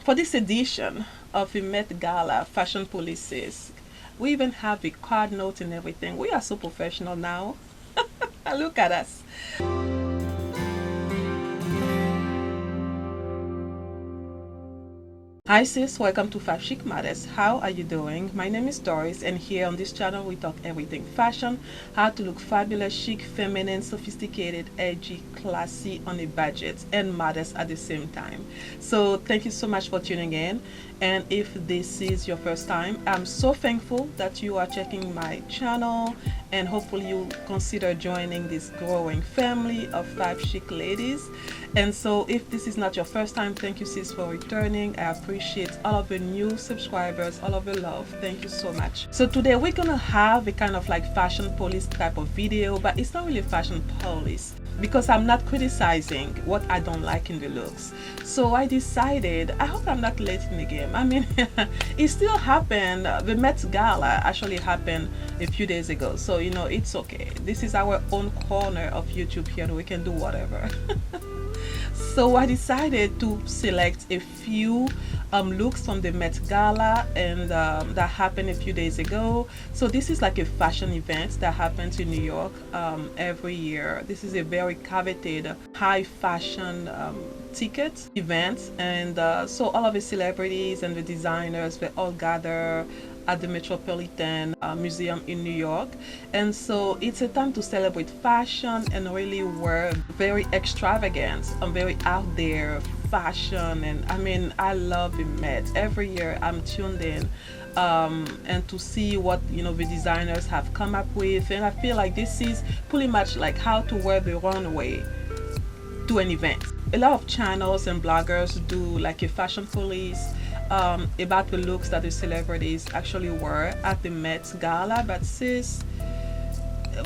For this edition of the Met Gala Fashion Policies, we even have a card note and everything. We are so professional now. Look at us. Hi sis, welcome to fabchicmodest. How are you doing? My name is Doris, and here on this channel we talk everything fashion, how to look fabulous, chic, feminine, sophisticated, edgy, classy on a budget, and modest at the same time. So thank you so much for tuning in, and if this is your first time, I'm so thankful that you are checking my channel, and hopefully you'll consider joining this growing family of Fab Chic ladies. And so if this is not your first time, thank you sis for returning. I appreciate all of the new subscribers, all of the love. Thank you so much. So today we're gonna have a kind of like fashion police type of video, but it's not really fashion police because I'm not criticizing what I don't like in the looks. So I decided, I hope I'm not late in the game. I mean, it still happened. The Met Gala actually happened a few days ago. So, you know, it's okay. This is our own corner of YouTube here. We can do whatever. So I decided to select a few looks from the Met Gala, and that happened a few days ago. So this is like a fashion event that happens in New York every year. This is a very coveted high fashion ticket event, and so all of the celebrities and the designers, they all gather at the Metropolitan Museum in New York. And so it's a time to celebrate fashion and really wear very extravagant and very out there fashion. And I mean, I love the Met. Every year I'm tuned in and to see what, you know, the designers have come up with, and I feel like this is pretty much like how to wear the runway to an event. A lot of channels and bloggers do like a fashion police about the looks that the celebrities actually wear at the Met Gala, but sis,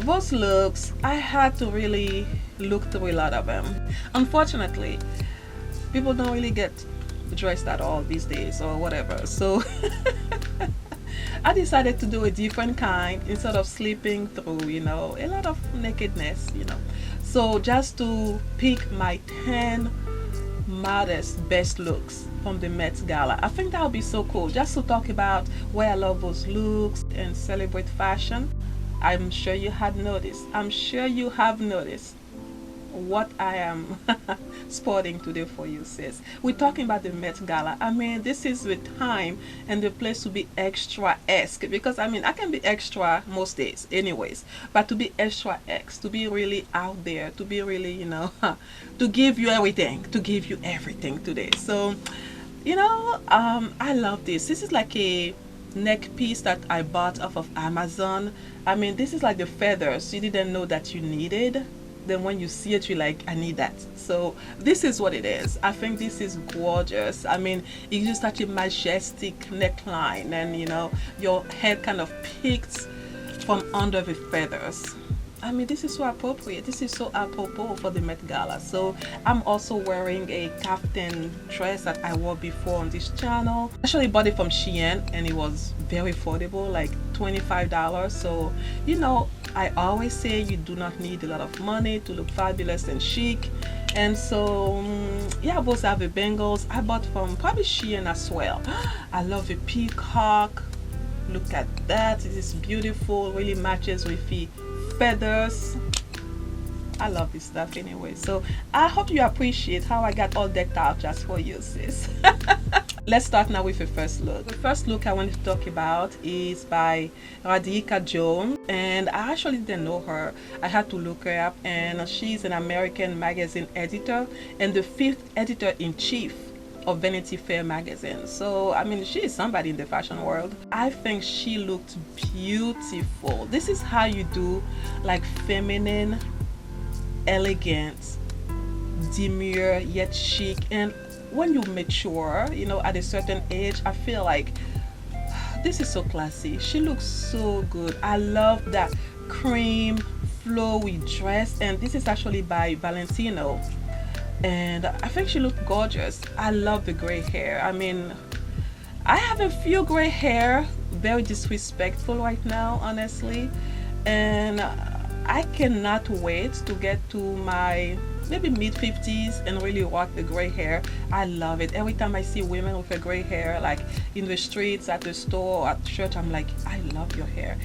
those looks, I had to really look through a lot of them. Unfortunately, people don't really get dressed at all these days or whatever, so I decided to do a different kind instead of sleeping through, you know, a lot of nakedness, you know. So just to pick my 10 modest best looks from the Met Gala. I think that would be so cool, just to talk about why I love those looks and celebrate fashion. I'm sure you had noticed. I'm sure you have noticed what I am sporting today for you, sis. We're talking about the Met Gala. I mean, this is the time and the place to be extra-esque, because I mean, I can be extra most days anyways, but to be extra-esque, to be really out there, to be really, you know, to give you everything today. So, you know, I love this. This is like a neck piece that I bought off of Amazon. I mean, this is like the feathers you didn't know that you needed. Then when you see it, you're like, I need that. So this is what it is. I think this is gorgeous. I mean, it's just such a majestic neckline, and you know, your head kind of peeks from under the feathers. I mean, this is so appropriate. This is so apropos for the Met Gala. So I'm also wearing a kaftan dress that I wore before on this channel. I actually bought it from Shein, and it was very affordable, like $25. So, you know, I always say you do not need a lot of money to look fabulous and chic. And so yeah, I both have the bangles I bought from probably Shein as well. I love the peacock. Look at that. It is beautiful, really matches with the feathers. I love this stuff anyway. So I hope you appreciate how I got all decked out just for you, sis. Let's start now with the first look. The first look I wanted to talk about is by Radhika Jones, and I actually didn't know her. I had to look her up, and she's an American magazine editor and the 5th editor-in-chief of Vanity Fair magazine. So I mean, she is somebody in the fashion world. I think she looked beautiful. This is how you do like feminine, elegant, demure yet chic. And when you mature, you know, at a certain age, I feel like this is so classy. She looks so good. I love that cream flowy dress, and this is actually by Valentino, and I think she looked gorgeous. I love the gray hair. I mean, I have a few gray hair, very disrespectful right now, honestly, and I cannot wait to get to my maybe mid-50s and really rock the gray hair. I love it. Every time I see women with a gray hair, like in the streets, at the store, at church, I'm like, I love your hair.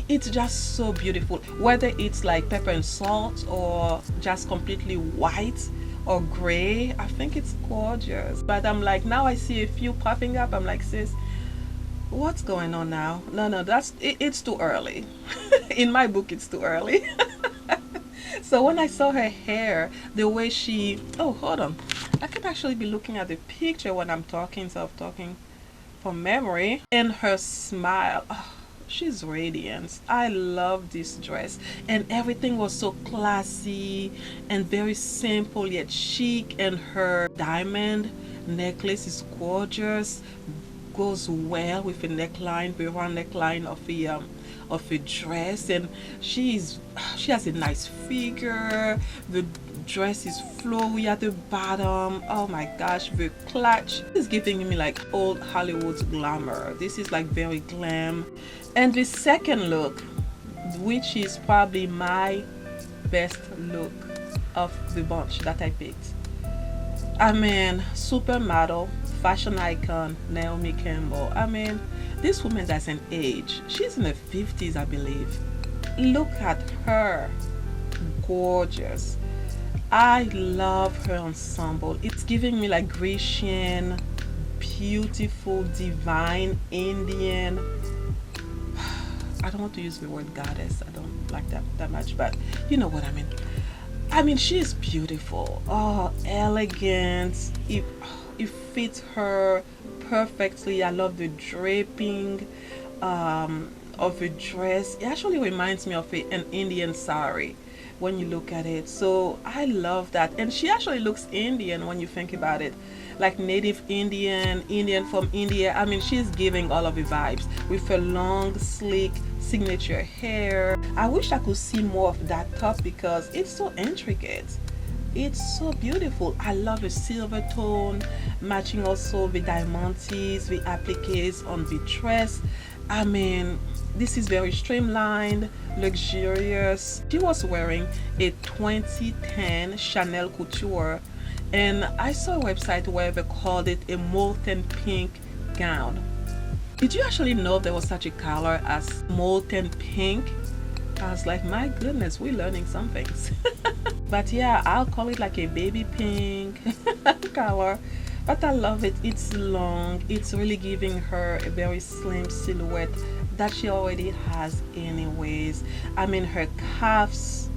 It's just so beautiful, whether it's like pepper and salt or just completely white or gray. I think it's gorgeous. But I'm like, now I see a few popping up, I'm like, sis, what's going on now? No, it's too early. In my book, it's too early. So when I saw her hair, the way she, oh, hold on, I can actually be looking at the picture when I'm talking, so I'm talking from memory. And her smile, oh, she's radiant. I love this dress, and everything was so classy and very simple yet chic, and her diamond necklace is gorgeous, goes well with a neckline, the round neckline of a dress, and she has a nice figure. The dress is flowy at the bottom. Oh my gosh, the clutch is giving me like old Hollywood glamour. This is like very glam. And the second look, which is probably my best look of the bunch that I picked, I mean, supermodel, fashion icon Naomi Campbell. I mean, this woman doesn't age. She's in her 50s, I believe. Look at her. Gorgeous. I love her ensemble. It's giving me like Grecian, beautiful, divine, Indian. I don't want to use the word goddess. I don't like that much, but you know what I mean. I mean, she's beautiful. Oh, elegant. It fits her perfectly. I love the draping of the dress. It actually reminds me of an Indian sari when you look at it. So I love that. And she actually looks Indian when you think about it, like native Indian from India. I mean, she's giving all of the vibes with her long, sleek signature hair. I wish I could see more of that top because it's so intricate. It's so beautiful. I love the silver tone, matching also the diamantes, the appliques on the dress. I mean, this is very streamlined, luxurious. She was wearing a 2010 Chanel couture, and I saw a website where they called it a molten pink gown. Did you actually know there was such a color as molten pink? I was like, my goodness, we're learning some things. But yeah, I'll call it like a baby pink color. But I love it. It's long. It's really giving her a very slim silhouette that she already has anyways. I mean, her calves,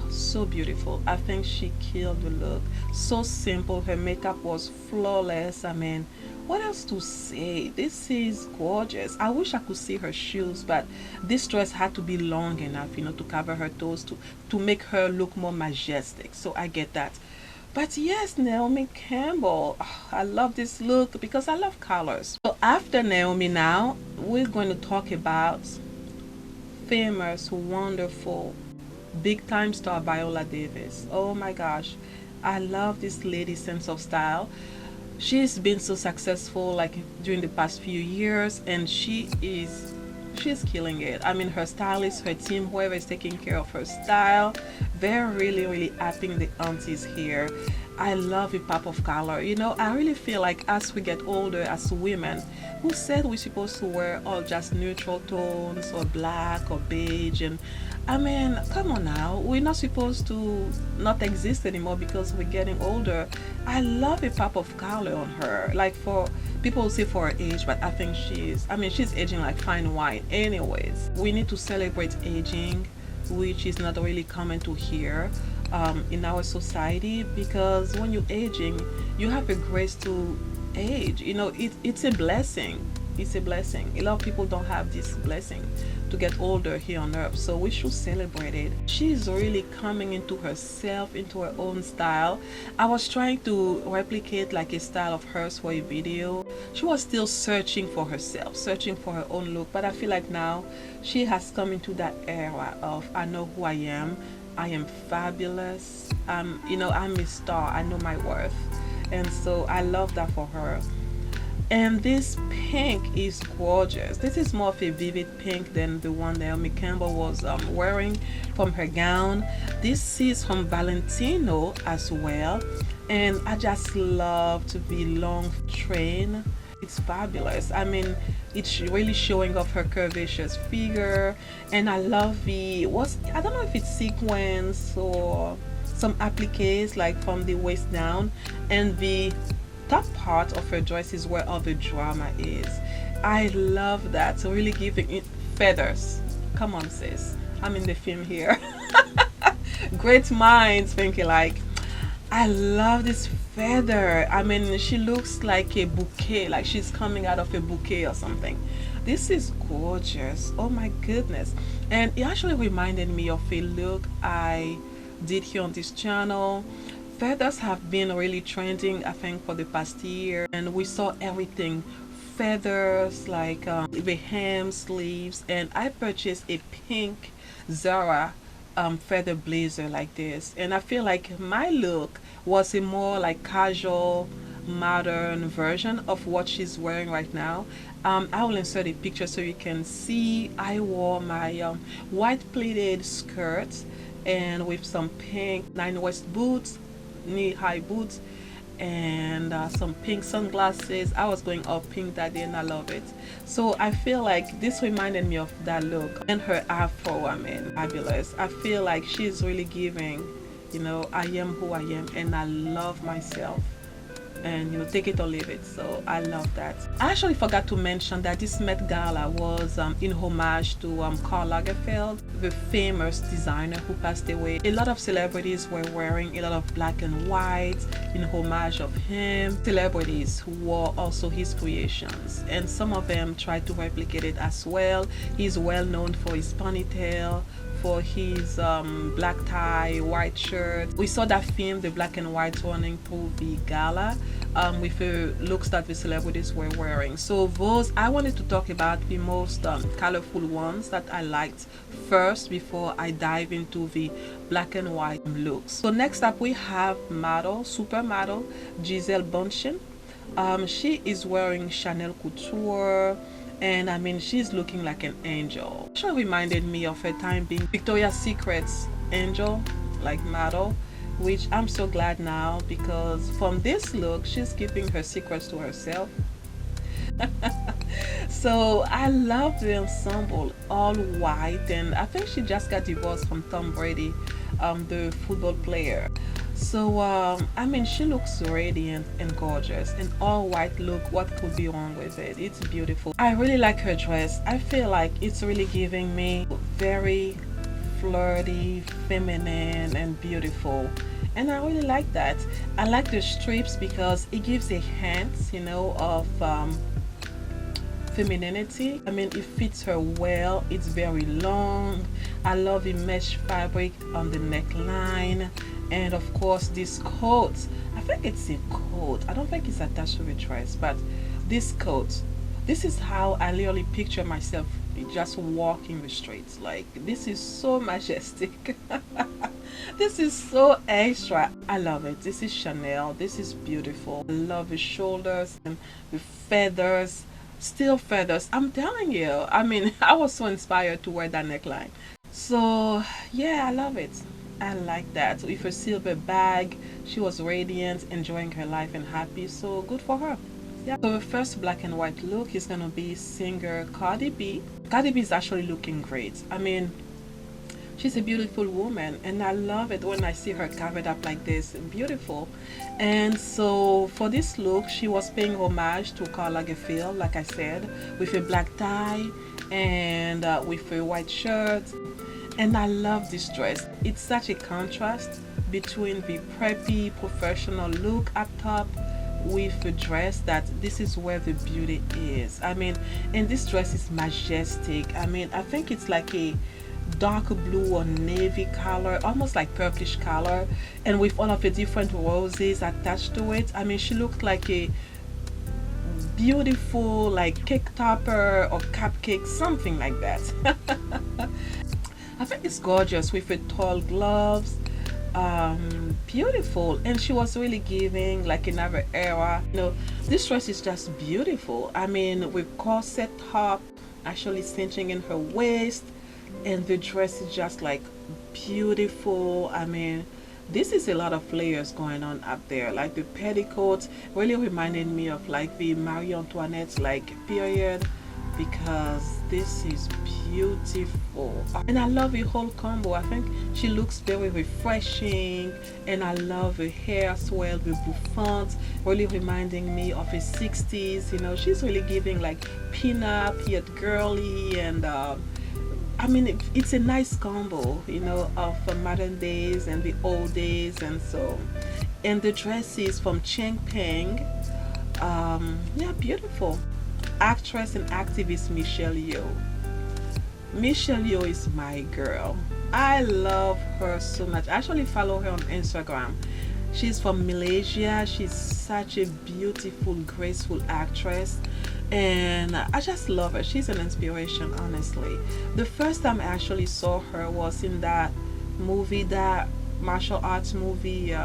so beautiful. I think she killed the look. So simple. Her makeup was flawless. I mean, what else to say? This is gorgeous. I wish I could see her shoes, but this dress had to be long enough, you know, to cover her toes, to make her look more majestic. So I get that. But yes, Naomi Campbell, I love this look because I love colors. So after Naomi now, we're going to talk about famous, wonderful, big time star Viola Davis. Oh my gosh, I love this lady's sense of style. She's been so successful like during the past few years, and she's killing it. I mean, her stylist, her team, whoever is taking care of her style, they're really upping the aunties here. I love the pop of color. You know, I really feel like as we get older as women, who said we're supposed to wear all just neutral tones or black or beige? And I mean, come on now, we're not supposed to not exist anymore because we're getting older. I love a pop of color on her. Like, for people say for her age, but I think she's aging like fine wine anyways. We need to celebrate aging, which is not really common to hear in our society, because when you're aging, you have a grace to age. You know, it's a blessing. It's a blessing. A lot of people don't have this blessing to get older here on earth, so we should celebrate it. She's really coming into herself, into her own style. I was trying to replicate like a style of hers for a video. She was still searching for herself, searching for her own look, but I feel like now she has come into that era of, I know who I am fabulous, you know, I'm a star, I know my worth. And so I love that for her. And this pink is gorgeous. This is more of a vivid pink than the one that Naomi Campbell was wearing from her gown. This is from Valentino as well, and I just love to be long train. It's fabulous. I mean, it's really showing off her curvaceous figure, and I love I don't know if it's sequins or some appliques like from the waist down, and the top part of her dress is where all the drama is. I love that. So really giving it feathers. Come on, sis. I'm in the film here. Great minds thinking like, I love this feather. I mean, she looks like a bouquet, like she's coming out of a bouquet or something. This is gorgeous. Oh my goodness. And it actually reminded me of a look I did here on this channel. Feathers have been really trending, I think, for the past year, and we saw everything feathers, like the hem, sleeves, and I purchased a pink Zara feather blazer like this, and I feel like my look was a more like casual modern version of what she's wearing right now. I will insert a picture so you can see. I wore my white pleated skirt and with some pink 9 West boots, knee-high boots, and some pink sunglasses. I was going all pink that day and I love it. So I feel like this reminded me of that look. And her afro, I mean, fabulous. I feel like she's really giving, you know, I am who I am, and I love myself, and you know, take it or leave it. So I love that. I actually forgot to mention that this Met Gala was in homage to Karl Lagerfeld, the famous designer who passed away. A lot of celebrities were wearing a lot of black and white in homage of him. Celebrities who wore also his creations, and some of them tried to replicate it as well. He's well known for his ponytail, for his black tie, white shirt. We saw that film, the black and white, running through the gala with the looks that the celebrities were wearing. So those, I wanted to talk about the most colorful ones that I liked first before I dive into the black and white looks. So next up we have supermodel Gisele Bündchen. She is wearing Chanel Couture, and I mean, she's looking like an angel. She reminded me of her time being Victoria's Secret's angel, like model, which I'm so glad now, because from this look she's keeping her secrets to herself. So I love the ensemble, all white, and I think she just got divorced from Tom Brady, the football player. So I mean, she looks radiant and gorgeous, and all white look, what could be wrong with it? It's beautiful. I really like her dress. I feel like it's really giving me very flirty, feminine, and beautiful, and I really like that. I like the strips because it gives a hint, you know, of femininity. I mean, it fits her well. It's very long. I love the mesh fabric on the neckline, and of course this coat. I think it's a coat. I don't think it's attached to the dress, but this coat, this is how I literally picture myself just walking the streets. Like, this is so majestic. This is so extra. I love it. This is Chanel. This is beautiful. I love the shoulders and the feathers, still feathers. I'm telling you, I mean, I was so inspired to wear that neckline. So yeah, I love it. I like that. With her silver bag, she was radiant, enjoying her life and happy. So good for her. Yeah. So the first black and white look is gonna be singer Cardi B. Cardi B is actually looking great. I mean, she's a beautiful woman, and I love it when I see her covered up like this. Beautiful. And so for this look, she was paying homage to Karl Lagerfeld, like I said, with a black tie and with a white shirt. And I love this dress. It's such a contrast between the preppy professional look up top with the dress, that this is where the beauty is. I mean, and this dress is majestic. I mean, I think it's like a dark blue or navy color, almost like purplish color, and with all of the different roses attached to it. I mean, she looked like a beautiful like cake topper or cupcake, something like that. I think it's gorgeous with the tall gloves, beautiful, and she was really giving like another era. This dress is just beautiful. I mean, with corset top actually cinching in her waist, and the dress is just like beautiful. I mean, this is a lot of layers going on up there. Like the petticoats really reminded me of like the Marie Antoinette like period, because this is beautiful. And I love the whole combo. I think she looks very refreshing, and I love her hair as well, the bouffant, really reminding me of the 60s. She's really giving like pin-up yet girly, and I mean, it's a nice combo, of modern days and the old days. And the dress is from Cheng Peng. Yeah, beautiful. Actress and activist Michelle Yeoh. Michelle Yeoh is my girl. I love her so much. I actually follow her on Instagram. She's from Malaysia. She's such a beautiful, graceful actress, and I just love her. She's an inspiration, honestly. The first time I actually saw her was in that movie, that martial arts movie,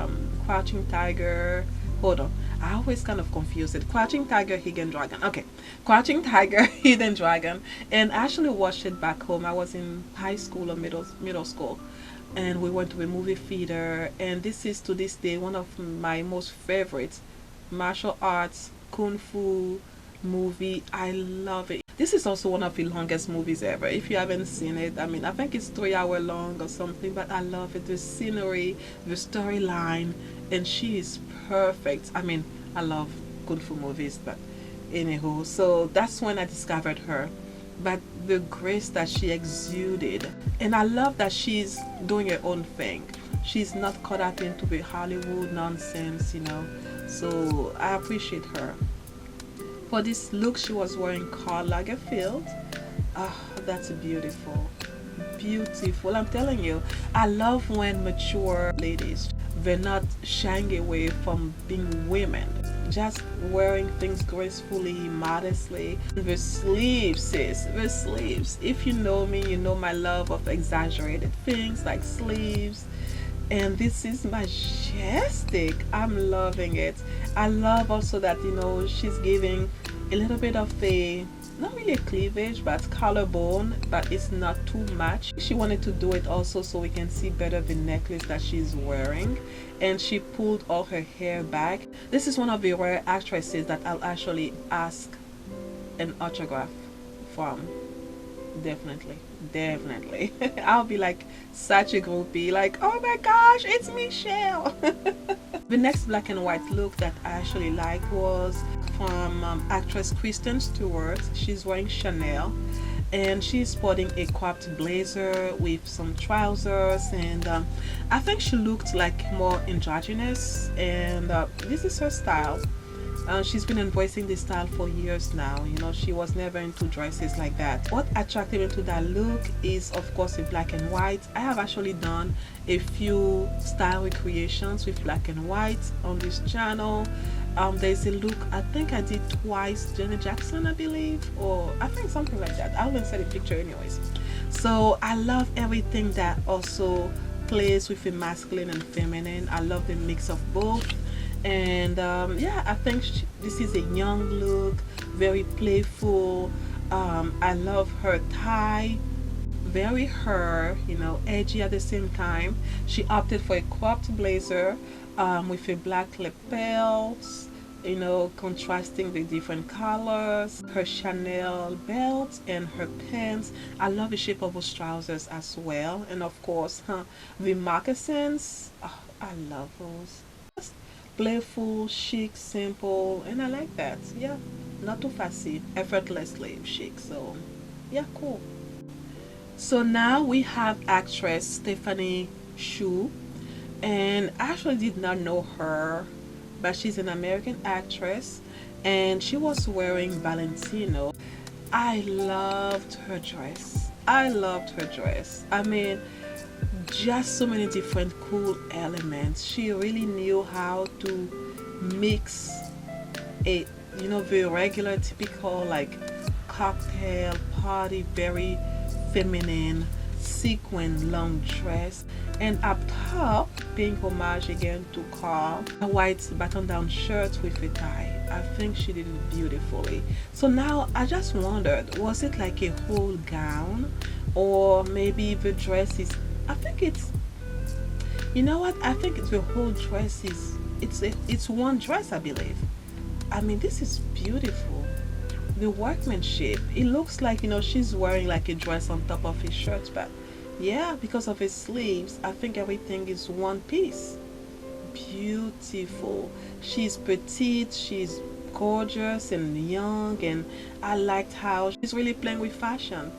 Crouching Tiger. Hold on, I always kind of confuse it. Crouching Tiger, Hidden Dragon. Okay, Crouching Tiger, Hidden Dragon. And I actually watched it back home. I was in high school or middle school, and we went to a movie theater. And this is to this day one of my most favorite martial arts kung fu movie. I love it. This is also one of the longest movies ever. If you haven't seen it, I mean, I think it's 3 hours long or something, but I love it. The scenery, the storyline, and she is perfect. I mean, I love kung fu movies, but anywho, so that's when I discovered her. But the grace that she exuded, and I love that she's doing her own thing. She's not caught up into the Hollywood nonsense. So I appreciate her. For this look, she was wearing Karl Lagerfeld. That's beautiful. Beautiful. I'm telling you, I love when mature ladies, they're not shying away from being women, just wearing things gracefully, modestly. The sleeves, sis, the sleeves. If you know me, you know my love of exaggerated things like sleeves. And this is majestic. I'm loving it. I love also that she's giving a little bit of a, not really a cleavage, but collarbone, but it's not too much. She wanted to do it also so we can see better the necklace that she's wearing, and she pulled all her hair back. This is one of the rare actresses that I'll actually ask an autograph from. Definitely. I'll be like such a groupie, like, oh my gosh, it's Michelle. The next black and white look that I actually liked was from actress Kristen Stewart. She's wearing Chanel, and she's sporting a cropped blazer with some trousers, and I think she looked like more androgynous, and this is her style. She's been embracing this style for years now. She was never into dresses like that. What attracted me to that look is, of course, the black and white. I have actually done a few style recreations with black and white on this channel. There's a look I think I did twice, Janet Jackson, I believe, or I think something like that. I'll insert a picture anyways. So I love everything that also plays with the masculine and feminine. I love the mix of both. And yeah, I think this is a young look, very playful. I love her tie, very her, edgy at the same time. She opted for a cropped blazer with a black lapels, contrasting the different colors, her Chanel belt, and her pants. I love the shape of those trousers as well, and of course the moccasins. Oh, I love those. Playful, chic, simple, and I like that. Yeah, not too fussy, effortlessly chic. So yeah, cool. So now we have actress Stephanie Hsu, and I actually did not know her, but she's an American actress, and she was wearing Valentino. I loved her dress. I mean, just so many different cool elements. She really knew how to mix a very regular, typical like cocktail party, very feminine, sequin long dress, and up top paying homage again to Carl, a white button down shirt with a tie. I think she did it beautifully. So now I just wondered, was it like a whole gown, or maybe the dress is, I think it's, you know what, I think it's the whole dress is, it's one dress, I believe. I mean, this is beautiful. The workmanship, it looks like, you know, she's wearing like a dress on top of a shirt, but yeah, because of his sleeves, I think everything is one piece. Beautiful. She's petite, she's gorgeous and young, and I liked how she's really playing with fashion.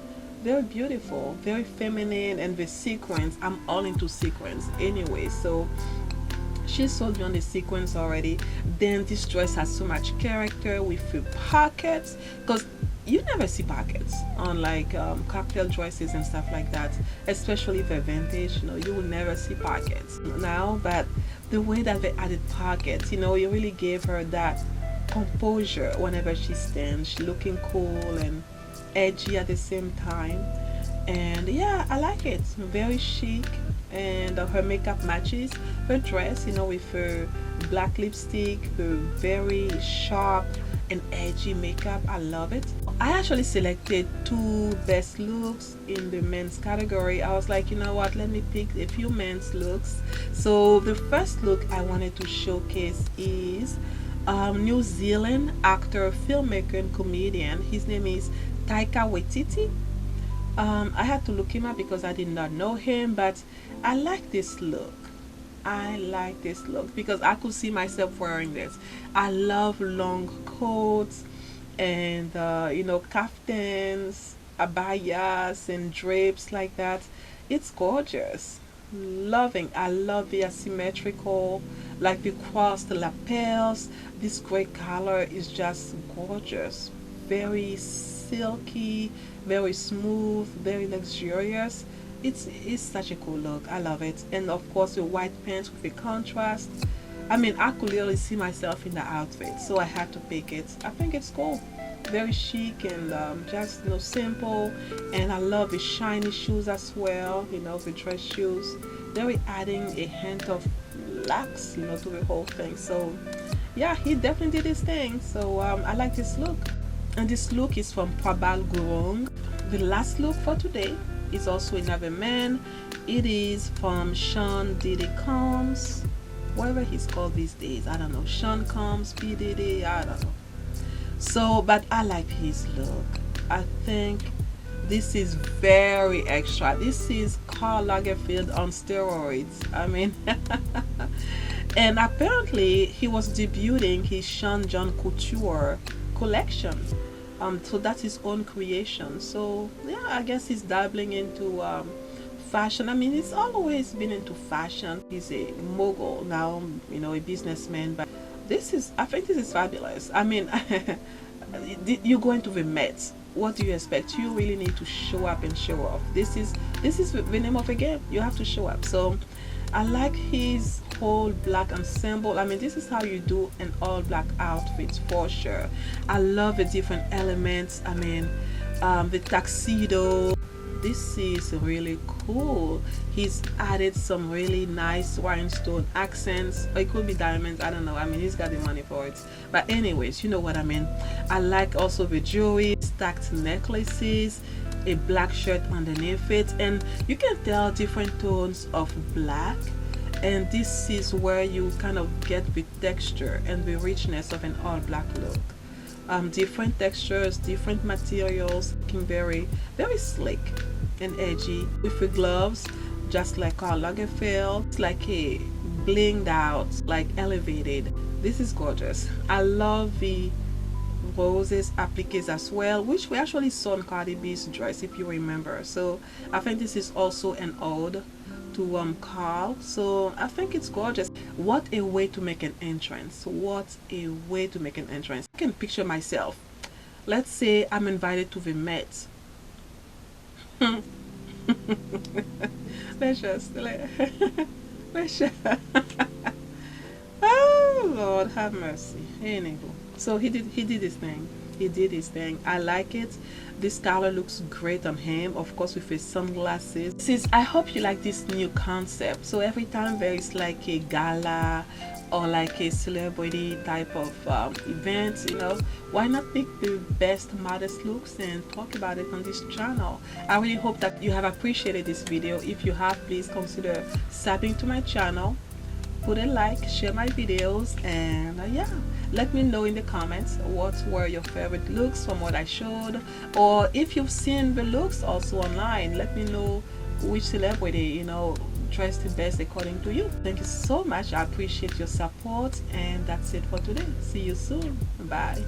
Very beautiful, very feminine, and the sequins, I'm all into sequins anyway, so she sold me on the sequence already. Then this dress has so much character with the pockets, because you never see pockets on like cocktail dresses and stuff like that, especially the vintage. You know, you will never see pockets now, but the way that they added pockets, you know, it really gave her that composure whenever she stands. She looking cool and edgy at the same time, and yeah, I like it. Very chic, and her makeup matches her dress, you know, with her black lipstick, her very sharp and edgy makeup. I love it. I actually selected two best looks in the men's category. I was like, you know what, let me pick a few men's looks. So the first look I wanted to showcase is New Zealand actor, filmmaker, and comedian. His name is Taika Waititi. I had to look him up because I did not know him, but I like this look. I like this look because I could see myself wearing this. I love long coats and you know, kaftans, abayas, and drapes like that. It's gorgeous. Loving. I love the asymmetrical, like the crossed lapels. This gray color is just gorgeous. Very silky, very smooth, very luxurious. It's such a cool look. I love it. And of course the white pants with the contrast. I mean, I could literally see myself in the outfit, so I had to pick it. I think it's cool. Very chic and just, you know, simple. And I love the shiny shoes as well, you know, the dress shoes. Very adding a hint of luxe, you know, to the whole thing. So yeah, he definitely did his thing. So I like this look. And this look is from Prabal Gurung. The last look for today is also another man. It is from Sean Diddy Combs, whatever he's called these days. I don't know. Sean Combs, P Diddy, I don't know. So, but I like his look. I think this is very extra. This is Karl Lagerfeld on steroids. I mean, and apparently he was debuting his Sean John Couture collection. So that's his own creation. So yeah, I guess he's dabbling into fashion. I mean, he's always been into fashion. He's a mogul now, you know, a businessman. But this is, I think this is fabulous. I mean, you go into the Met. What do you expect? You really need to show up and show off. This is the name of the game. You have to show up. So I like his whole black ensemble. I mean, this is how you do an all black outfit for sure. I love the different elements. I mean, the tuxedo. This is really cool. He's added some really nice rhinestone accents. Or it could be diamonds, I don't know. I mean, he's got the money for it. But anyways, you know what I mean. I like also the jewelry, stacked necklaces, a black shirt underneath it, and you can tell different tones of black. And this is where you kind of get the texture and the richness of an all black look. Different textures, different materials, looking very slick and edgy. With the gloves, just like Karl Lagerfeld, it's like a blinged out, like elevated. This is gorgeous. I love the roses appliques as well, which we actually saw in Cardi B's dress, if you remember. So I think this is also an ode to Carl. So I think it's gorgeous. What a way to make an entrance. What a way to make an entrance. I can picture myself. Let's say I'm invited to the Met. let's just oh Lord have mercy. Anywho, so he did his thing. He did his thing. I like it. This color looks great on him, of course, with his sunglasses. I hope you like this new concept. So every time there is like a gala or like a celebrity type of event, you know, why not pick the best modest looks and talk about it on this channel? I really hope that you have appreciated this video. If you have, please consider subbing to my channel, put a like, share my videos, and yeah, let me know in the comments what were your favorite looks from what I showed, or if you've seen the looks also online, let me know which celebrity, you know, dressed the best according to you. Thank you so much. I appreciate your support, and that's it for today. See you soon. Bye.